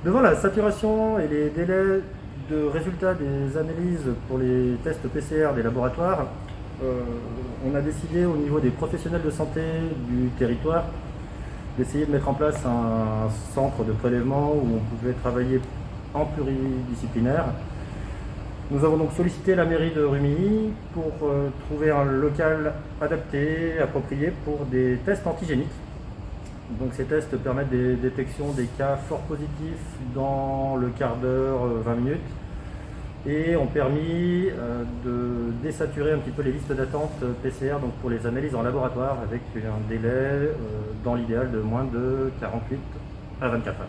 Devant la saturation et les délais de résultats des analyses pour les tests PCR des laboratoires, euh, on a décidé au niveau des professionnels de santé du territoire d'essayer de mettre en place un centre de prélèvement où on pouvait travailler en pluridisciplinaire. Nous avons donc sollicité la mairie de Rumilly pour trouver un local adapté, approprié pour des tests antigéniques. Donc ces tests permettent des détections des cas fort positifs dans le quart d'heure, 20 minutes, et ont permis de désaturer un petit peu les listes d'attente PCR donc pour les analyses en laboratoire avec un délai dans l'idéal de moins de 48 à 24 heures.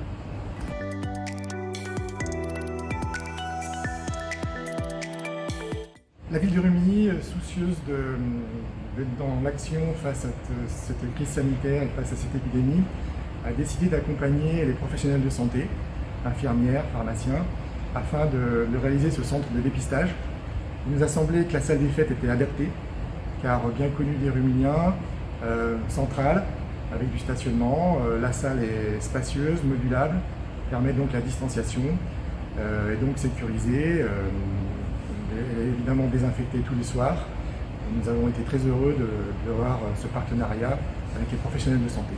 La ville de Rumilly, soucieuse d'être dans l'action face à cette crise sanitaire et face à cette épidémie, a décidé d'accompagner les professionnels de santé, infirmières, pharmaciens, afin de réaliser ce centre de dépistage. Il nous a semblé que la salle des fêtes était adaptée, car bien connue des Rumiliens, centrale, avec du stationnement. La salle est spacieuse, modulable, permet donc la distanciation, et donc sécurisée. Elle est évidemment désinfectée tous les soirs. Nous avons été très heureux de voir ce partenariat avec les professionnels de santé.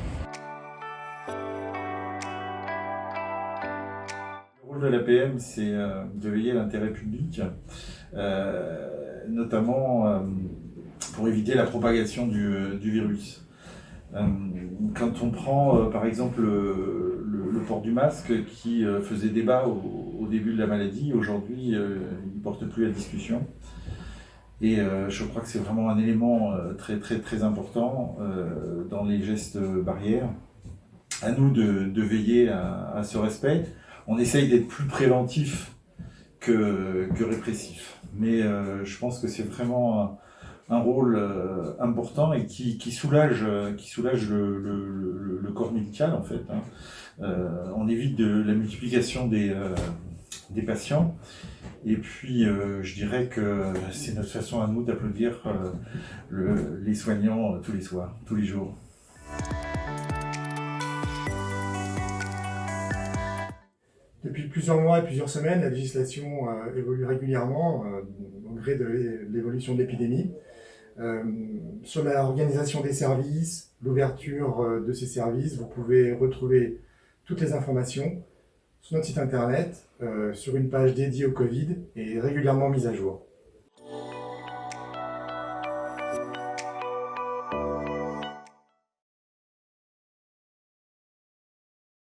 Le rôle de l'APM, c'est de veiller à l'intérêt public, notamment pour éviter la propagation du virus. Quand on prend par exemple le port du masque qui faisait débat au début de la maladie, aujourd'hui il ne porte plus à discussion. Et je crois que c'est vraiment un élément très important dans les gestes barrières. À nous de veiller à ce respect. On essaye d'être plus préventif que répressif. Mais je pense que c'est vraiment un rôle important et qui soulage le corps médical en fait. On évite la multiplication des patients. Et puis je dirais que c'est notre façon à nous d'applaudir les soignants tous les soirs, tous les jours. Depuis plusieurs mois et plusieurs semaines, la législation évolue régulièrement au gré de l'évolution de l'épidémie. Sur l'organisation des services, l'ouverture de ces services, vous pouvez retrouver toutes les informations sur notre site internet, sur une page dédiée au Covid et régulièrement mise à jour.